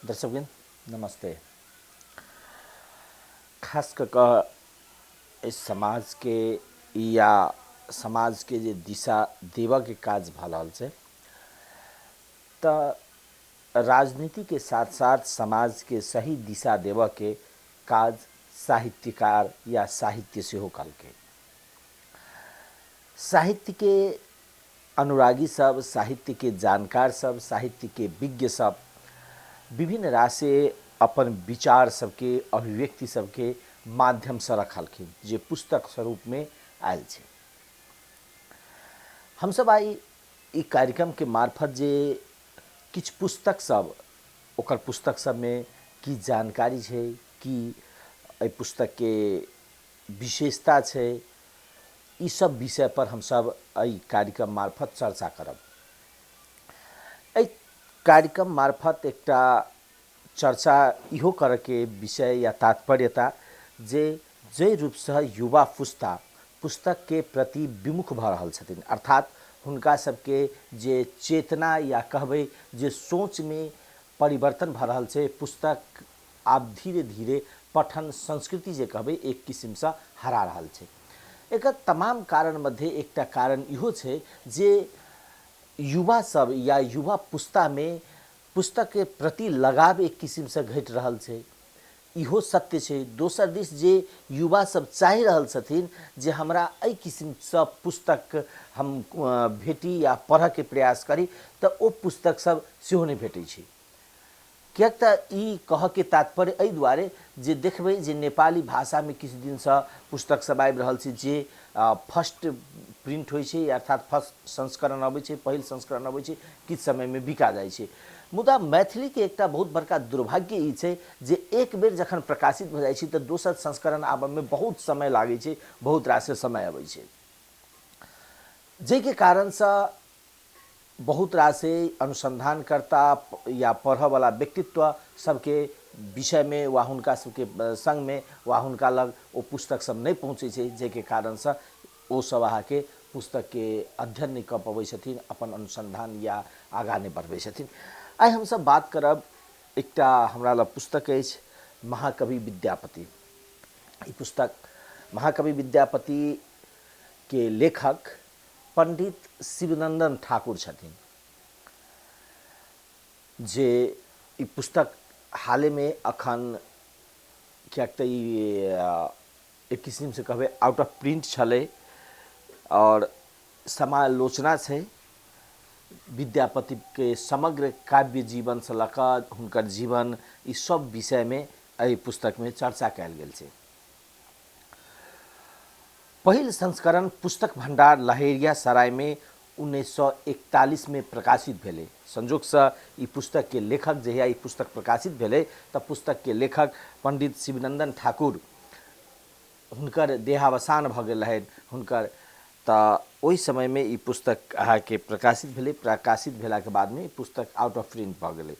दर्शकबिन नमस्ते। खास कऽ इस समाज के या समाज के जे दिशा देवा के काज भऽ रहल छै तऽ राजनीति के साथ साथ समाज के सही दिशा देवा के काज साहित्यकार या साहित्य सेहो कलकै। साहित्य के अनुरागी सब, साहित्य के जानकार सब, साहित्य के विज्ञ सब विभिन्न राशि अपन विचार सबके अभिव्यक्ति सबके माध्यम से रखलखिन जे पुस्तक स्वरूप में आयल छै। हम सब आई ई कार्यक्रम के मार्फत जे किछ पुस्तक सब ओकर पुस्तक सब में की जानकारी छै, की एहि पुस्तक के विशेषता छै, ई सब विषय पर हम सब एहि कार्यक्रम मार्फत चर्चा करब। एहि कार्यक्रम मार्फत एकटा चर्चा इहो करे के विषय या तात्पर्यता जे रूप से युवा पुस्तक के प्रति विमुख भ रहल छथिन, अर्थात हुनका सबके जे चेतना या कहबै जे सोच में परिवर्तन भ रहल छै, पुस्तक आब धीरे धीरे पठन संस्कृति जे कहबै एक किसिम से हरा रहल छै। एकर तमाम कारण मध्य एकटा कारण इहो छै जे युवा सब या युवा पुस्ता में पुस्तक के प्रति लगाव एक किसिम से घट रहल छै, इहो सत्य छै। दोसर दिस जे युवा सब चाहि रहल छथिन जे हमरा एहि किसिम से पुस्तक हम भेटी या पढ़ के प्रयास करी तऽ ओ पुस्तक सब सेहो नहि भेटै छै। किएक तऽ ई कह के तात्पर्य एहि दुआरे जे देखबै जे नेपाली भाषा में किछु दिन से पुस्तक सब आबि रहल छै जे फर्स्ट प्रिंट होइ छै, अर्थात फर्स्ट संस्करण अबै छै, पहिल संस्करण अबै छै, किछु समय में बिका जाइ छै। मुदा मैथिली के एकटा बहुत बड़का दुर्भाग्य ई छै जे एक बेर जखन प्रकाशित भ जाइ छै तऽ दोसर संस्करण आबऽ में बहुत समय लागै छै, बहुत रास समय अबै छै, जाहि के कारण से बहुत रासे अनुसंधानकर्ता या पढ़ऽ वाला व्यक्तित्व सबके विषय में वा हुनका सबके संग में वा हुनका लग ओ पुस्तक सब नहीं पहुँचे छै, जाहि के कारण से ओ सब अहाँके पुस्तक के अध्ययन नहीं कऽ पबै छथिन, अपन अनुसंधान या आगाँ नहीं बढ़बै छथिन। आइ हम सब बात करब एकटा हमरा लग पुस्तक अछि महाकवि विद्यापति। ई पुस्तक महाकवि विद्यापति के लेखक पंडित शिवनंदन ठाकुर छथिन, जे ई पुस्तक हाल में अखन क्या एक किस्म से कहबै आउट ऑफ प्रिंट छलै और समालोचना छै विद्यापति के समग्र काव्य जीवन से लऽ कऽ हुनकर जीवन ई सब विषय में एहि पुस्तक में चर्चा कयल गेल छै। पहिल संस्करण पुस्तक भंडार लहेरिया सराय में 1941 में प्रकाशित भेलै। संजोग से ई पुस्तक के लेखक जहिया ई पुस्तक प्रकाशित भेलै तऽ पुस्तक के लेखक पंडित शिवनंदन ठाकुर हुनकर देहावसान भऽ गेल रहनि हुनकर, तऽ ओहि समय में ई पुस्तक अहाँके प्रकाशित भेलै। प्रकाशित भेला के बाद में ई पुस्तक आउट ऑफ प्रिंट भऽ गेलै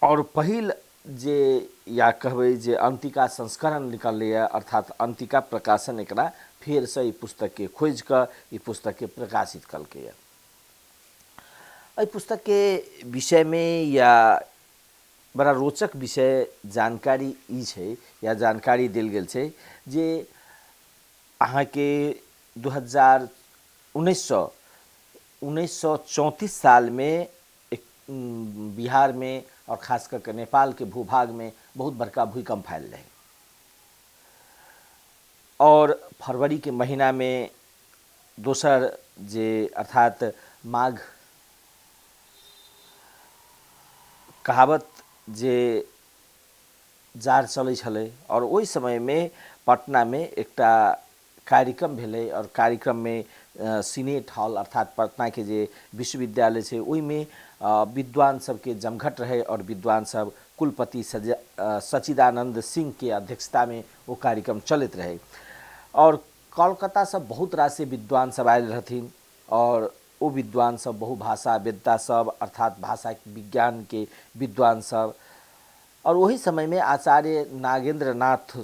और पहिल जे या कहबै जे अंतिका संस्करण निकललै, अर्थात अंतिका प्रकाशन एकरा फेर से ई पुस्तक के खोज कऽ ई पुस्तक के प्रकाशित कलकै। एहि पुस्तक के विषय में या बड़ा रोचक विषय जानकारी ई छै या जानकारी देल गेल छै जे अहाँ के 1934 साल में एक बिहार में और खास करके नेपाल के भूभाग में बहुत बड़का भूकंप आयल रहे और फरवरी के महीना में दोसर जे अर्थात माघ कहावत जे जार चलै छलै और ओहि समय में पटना में एकटा कार्यक्रम भेलै और कार्यक्रम में सीनेट हॉल अर्थात पटना के जे विश्वविद्यालय छै ओहि में विद्वान सबके जमघट रहे और विद्वान सब कुलपति सच्चिदानंद सिंह के अध्यक्षता में वो कार्यक्रम चलत रहे और कोलकाता से बहुत रासे विद्वान सब आयल रहथिन और वो विद्वान सब बहुभाषा वेदता सब अर्थात भाषा विज्ञान के विद्वान सब और वही समय में आचार्य नागेंद्र नाथ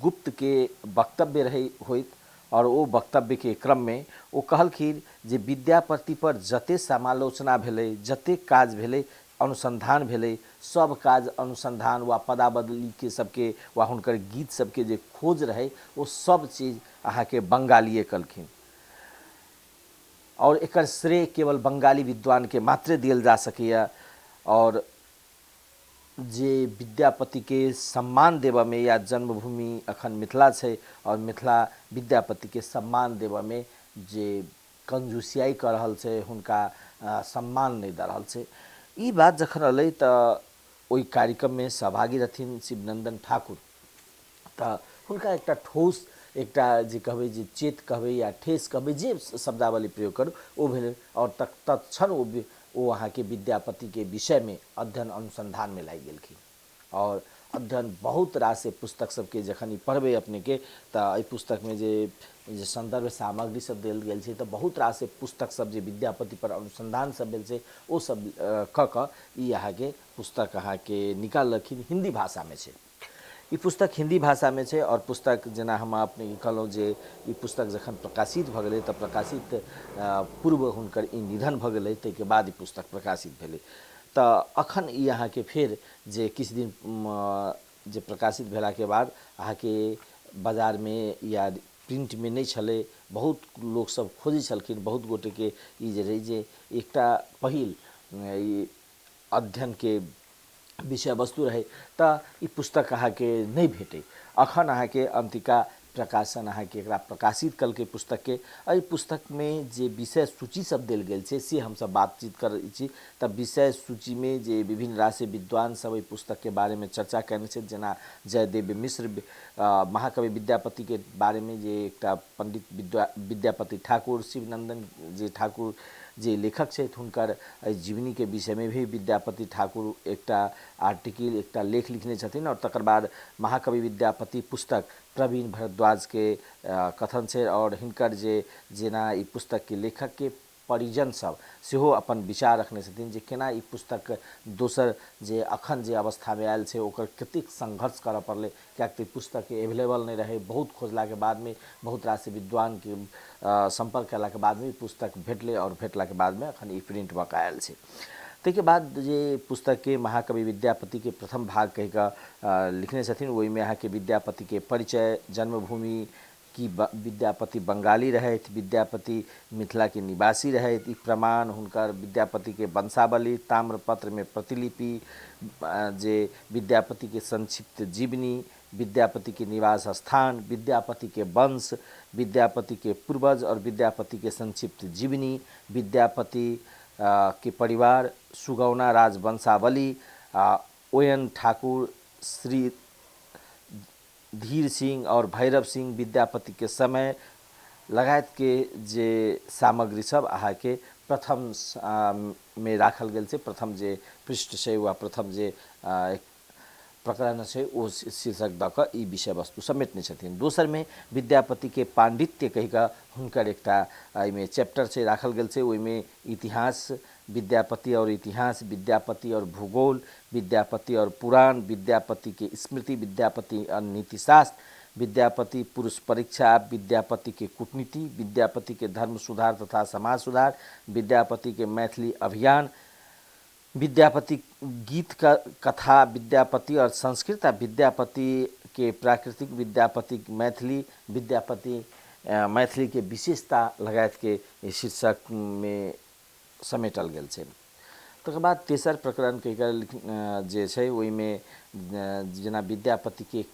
गुप्त के वक्तव्य रहे होइत और वो वक्तव्य के क्रम में वो कहलखिन जे विद्यापति पर जते समालोचना भेलै, जते काज भेलै, अनुसंधान भेलै, सब काज अनुसंधान वा पदावली के सबके वा हुनकर गीत सबके जे खोज रहे वो सब चीज अहाँ के बंगालीए कलखिन। और एकर श्रेय केवल बंगाली विद्वान के मात्रे दियल जा सकैया। और जे विद्यापति के सम्मान देवा में या जन्मभूमि अखन मिथिला है और मिथिला विद्यापति के सम्मान देवा में जे कंजूसियाई कर रहल है, हुनका सम्मान नहीं दे रहल है। ई बात जखन अलै तो ओई कार्यक्रम में सहभागी रहथिन शिवनंदन ठाकुर। तो हुनका एक ठोस एक जे कहबै जे चेत कहबै या ठेस कहबै जे शब्दावली प्रयोग करू वो भेलै। और तत्क्षण वो अहाँ के विद्यापति के विषय में अध्ययन अनुसंधान में लागि गेलखिन। और अध्ययन बहुत रास पुस्तक सबके जखन ई पढ़बै अपने के तो पुस्तक में जे संदर्भ सामग्री सब देल गेल छै तो बहुत रास पुस्तक सब जे विद्यापति पर अनुसंधान सब भेल छै ओ सब क क ई अहाँ के पुस्तक अहाँ के निकाललखिन। हिंदी भाषा में छै ई पुस्तक, हिंदी भाषा में छै। और पुस्तक जेना हम अपने कहलहुँ जे ई पुस्तक जखन प्रकाशित भ गेलै तो प्रकाशित पूर्व हुनकर ई निधन भ गेलै, ताहिके बाद ई पुस्तक प्रकाशित भेलै। तो अखन ई अहाँ के फेर जे किछु दिन जे प्रकाशित भेला के बाद अहाँ के बाजार में या प्रिंट में नहीं छलै, बहुत लोग सब खोजै छलखिन, बहुत गोटे के ई जे रही जे एकटा पहिल ई अध्ययन के विषय वस्तु रहे तो ई पुस्तक अहाँ के नहीं भेटे। अखन अहाँ के अंतिका प्रकाशन अहाँ के एकरा प्रकाशित कल के पुस्तक के। एहि पुस्तक में जे विषय सूची सब देल गेल छै से हम सब बातचीत करै छी। तब विषय सूची में जे विभिन्न राशि विद्वान सब एहि पुस्तक के बारे में चर्चा करने छै, जेना जयदेव मिश्र महाकवि विद्यापति के बारे में जे एकटा पंडित विद्यापति ठाकुर, शिवनंदन जी ठाकुर जे लेखक छै हुनकर जीवनी के विषय में भी विद्यापति ठाकुर एकटा आर्टिकल एकटा लेख लिखने छथिन। और तकर बाद महाकवि विद्यापति पुस्तक प्रवीण भारद्वाज के कथन छै। और हिनकर जे जेना ई पुस्तक के लेखक के परिजन सब सेहो अपन विचार रखने छथिन जे केना ई पुस्तक दोसर जे अखन जे अवस्था में आयल छै ओकर कतेक संघर्ष करऽ पड़लै, कियाकि ई पुस्तक एवेलेबल नहीं रहे। बहुत खोजला के बाद में, बहुत रास विद्वान के संपर्क कला के बाद में पुस्तक भेटलै और भेटला के बाद में अखन ई प्रिंट भऽ कऽ आयल छै। ताहिके बाद जे पुस्तक के महाकवि विद्यापति के प्रथम भाग कहि कऽ लिखने छथिन, ओहिमे अहाँ के विद्यापति के परिचय, जन्मभूमि की विद्यापति बंगाली रहथि, विद्यापति मिथिला के निवासी रहथि, ई प्रमाण हुनकर विद्यापति के वंशावली, ताम्रपत्र में प्रतिलिपि, जे विद्यापति के संक्षिप्त जीवनी, विद्यापति के निवास स्थान, विद्यापति के वंश, विद्यापति के पूर्वज और विद्यापति के संक्षिप्त जीवनी, विद्यापति के परिवार, सुगौना राजवंशावली, ओएन ठाकुर, श्री धीर सिंह और भैरव सिंह विद्यापति के समय लगायत के जे सामग्री सब अहाँ के प्रथम में राखल गेल छै। प्रथम जे पृष्ठ छै वा प्रथम जे प्रकरण छै ओ शीर्षक द क ई विषय वस्तु समेटने छथिन। दोसर में विद्यापति के पांडित्य कहि कऽ हुनकर एकटा एहिमे चैप्टर छै राखल गेल छै। ओहिमे इतिहास, विद्यापति और इतिहास, विद्यापति और भूगोल, विद्यापति और पुराण, विद्यापति के स्मृति, विद्यापति और नीतिशास्त्र, विद्यापति पुरुष परीक्षा, विद्यापति के कूटनीति, विद्यापति के धर्म सुधार तथा समाज सुधार, विद्यापति के मैथिली अभियान, विद्यापति गीत का कथा, विद्यापति और संस्कृत, विद्यापति के प्राकृतिक, विद्यापति मैथिली, विद्यापति मैथिली के विशेषता लगायत के शीर्षक में समेटल गेल छै। तकर बाद तेसर प्रकरण के जे छै ओहिमे जेना विद्यापति के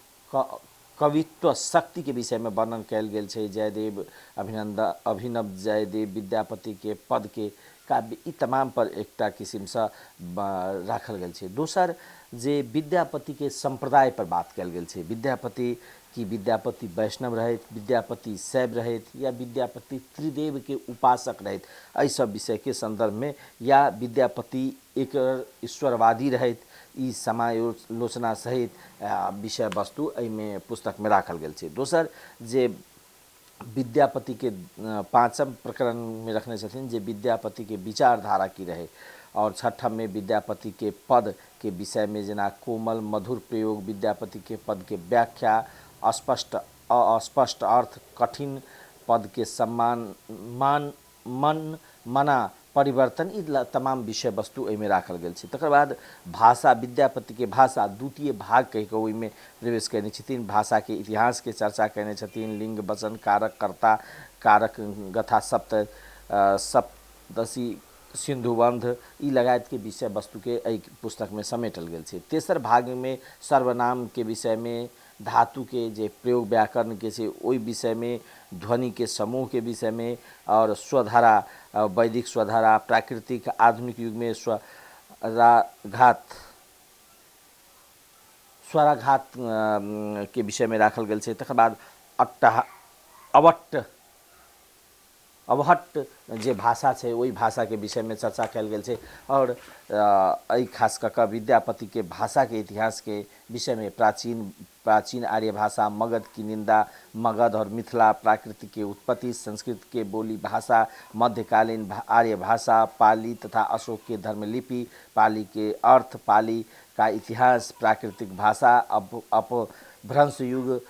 कवित्व शक्ति के विषय में वर्णन कयल गेल छै। जयदेव अभिनव जयदेव विद्यापति के पद के काव्य ई तमाम पर एकटा किसिम से राखल गेल छै। दोसर जे विद्यापति के संप्रदाय पर बात कयल गेल छै, विद्यापति की विद्यापति वैष्णव रहथि, विद्यापति शैव रहथि या विद्यापति त्रिदेव के उपासक रहथि, एहि सब विषय के संदर्भ में, या विद्यापति एक ईश्वरवादी रहथि, ई समालोचना सहित विषय वस्तु एहिमे पुस्तक में राखल गेल छै। दोसर जे विद्यापति के पाँचम प्रकरण में रखने छथिन जे विद्यापति के विचारधारा की रहे। और छठम में विद्यापति के पद के विषय में जेना कोमल मधुर प्रयोग, विद्यापति के पद के व्याख्या, अस्पष्ट अस्पष्ट अर्थ, कठिन पद के सम्मान मान मन मना परिवर्तन ई तमाम विषय वस्तु एहिमे राखल गेल छै। तकर बाद भाषा, विद्यापति के भाषा द्वितीय भाग कहि कऽ ओहिमे प्रवेश कयने छथिन। भाषा के इतिहास के चर्चा कयने छथिन। लिंग, वचन, कारक, कर्ता, कारक, गथा, सप्तशी, सिंधुबंध ई लगायत के विषय वस्तु के एहि पुस्तक में समेटल गेल छै। तेसर भाग में सर्वनाम के विषय में, धातु के जे प्रयोग व्याकरण के छै ओहि विषय में, ध्वनि के समूह के विषय में, और स्वधारा, वैदिक स्वधारा, प्राकृतिक, आधुनिक युग में स्वराघात के विषय में राखल गेल छै। तकर बाद अवहट्ट जे भाषा छै ओहि भाषा के विषय में चर्चा कयल गेल छै। और एहि खास कऽ कऽ विद्यापति के भाषा के इतिहास के विषय में प्राचीन आर्य भाषा, मगध की निंदा, मगध और मिथिला, प्राकृतिक के उत्पत्ति, संस्कृत के बोली भाषा, मध्यकालीन आर्य भाषा, पाली तथा अशोक के धर्मलिपि, पाली के अर्थ, पाली का इतिहास, प्राकृतिक भाषा, अपभ्रंश युग,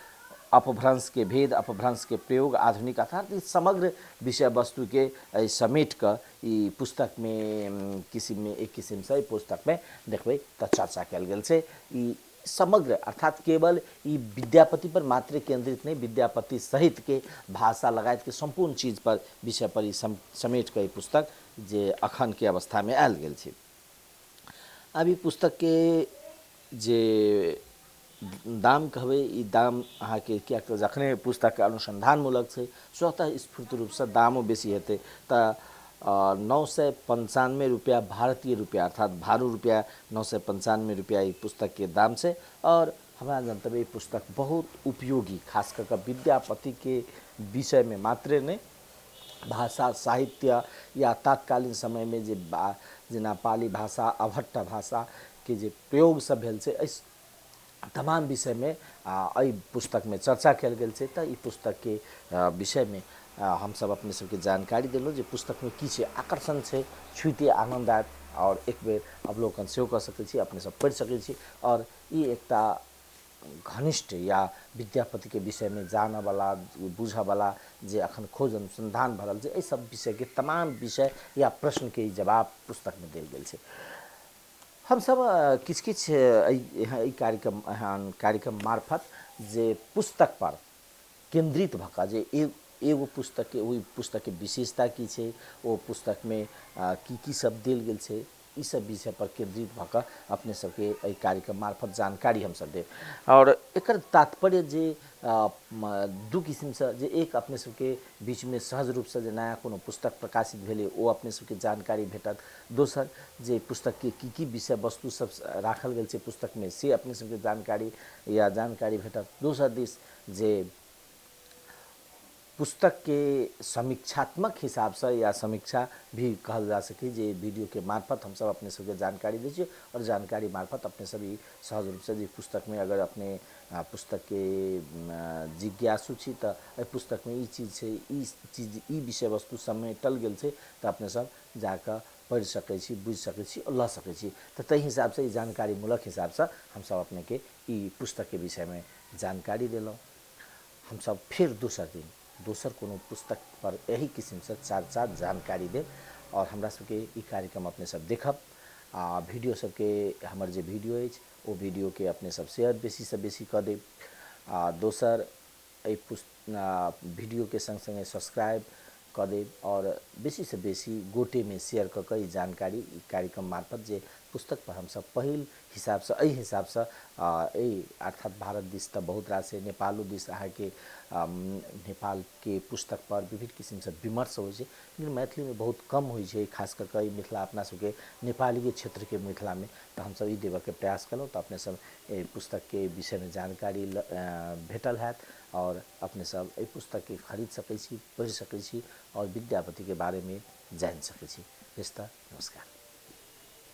अपभ्रंश के भेद, अपभ्रंश के प्रयोग, आधुनिक, अर्थात इस समग्र विषय वस्तु के समेट कर ई पुस्तक में एक किस्म से पुस्तक में देखबै तो चर्चा कयल गेल छै। ई समग्र अर्थात केवल ई विद्यापति पर मात्र केंद्रित नहीं, विद्यापति सहित के भाषा लगायत के संपूर्ण चीज पर विषय पर ई समेट कर पुस्तक जे अखन के अवस्था में आयल गेल छै। अब ई पुस्तक के जे दाम कहबै, ई दाम अहाँ के कियाक तऽ जखने पुस्तक के अनुसंधानमूलक छै स्वतः स्फूर्त रूप से दामो बेसी हेतै। तऽ 995 रुपया भारतीय रुपया अर्थात भारु रुपया 995 रुपया ई पुस्तक के दाम छै। और हमारा जनतव्य ई पुस्तक बहुत उपयोगी, खास कर विद्यापति के विषय में मात्रे नहीं, भाषा, साहित्य या तत्कालीन समय में जे जेना पाली भाषा, अवहट्ट भाषा के जे प्रयोग सब भेल छै, इस तमाम विषय में एहि पुस्तक में चर्चा कयल गेल छै। तऽ ई पुस्तक के विषय में हम सब अपने सबके जानकारी देलहुँ जे पुस्तक में की छै, आकर्षण छै, छुइते आनंद आयत और एक बेर अवलोकन सेहो कऽ सकैत छी, अपने सब पढ़ि सकैत छी। और ई एकटा घनिष्ठ या विद्यापति के विषय में जानऽ वाला, बुझऽ वाला जे अखन खोज अनुसंधान भरल छै, एहि सब विषय के तमाम विषय या प्रश्न के जवाब पुस्तक में देल गेल छै। हम सब किछ किछ कार्यक्रम मार्फत जे पुस्तक पर केंद्रित भऽ कऽ जे एगो पुस्तक के ओहि पुस्तक के विशेषता की छै, ओ पुस्तक में की सब देल गेल छै, ई सब विषय पर केंद्रित भऽ कऽ अपने सबके एहि कार्यक्रम मार्फत जानकारी हम सब देब। और एकर तात्पर्य जे दू किस्म से, जे एक अपने सबके बीच में सहज रूप से जे नया कोनो पुस्तक प्रकाशित भेलै ओ अपने सबके जानकारी भेटत। दोसर जे पुस्तक के की विषय वस्तु सब राखल गेल छै पुस्तक में से अपने सबके जानकारी भेटत। दोसर दिस जे पुस्तक के समीक्षात्मक हिसाब से या समीक्षा भी कहल जा सके, जे वीडियो के मार्फत हम सब अपने सबके जानकारी दै छियै और जानकारी मार्फत अपने सभी सहज रूप से जे पुस्तक में अगर अपने पुस्तक के जिज्ञासु छी तऽ एहि पुस्तक में ई चीज छै, ई विषय वस्तु समेटल गेल छै, तऽ अपने सब जाकऽ पढ़ि सकै छी, बुझि सकै छी और लऽ सकै छी। तऽ ताहि हिसाब से ई जानकारी मूलक हिसाब से हम सब अपने के ई पुस्तक के विषय में जानकारी देलहुँ। हम सब फिर दोसर कोनो पुस्तक पर यही किस्म से चर्चा जानकारी देब और हमरा सबके ई कार्यक्रम अपने सब देखब। वीडियो सबके हमर जे वीडियो अछि ओ वीडियो के अपने सब शेयर बेसी से बेसी कऽ देब। दोसर एहि वीडियो के संग संगे सब्सक्राइब कऽ देब और बेसी से बेसी गोटे में शेयर कऽ कऽ ई जानकारी ई कार्यक्रम मार्फत जे पुस्तक पर हम सब पहिल हिसाब से एहि हिसाब से अर्थात भारत दिस तऽ बहुत रास नेपालो दिस अहाँके नेपाल के पुस्तक पर विभिन्न किस्म से विमर्श होइ छै, लेकिन मैथिली में बहुत कम होइ छै, खास कर कऽ मिथिला अपना सबके नेपाली क्षेत्र के मिथिला में। तऽ हम सब ई देबऽ के प्रयास कलहुँ तऽ अपने सब एहि पुस्तक के विषय में जानकारी भेटल हैत और अपने सब एहि पुस्तक के खरीद सकै छी, पढ़ि सकै छी और विद्यापति के बारे में जानि सकै छी। बेस्ता नमस्कार।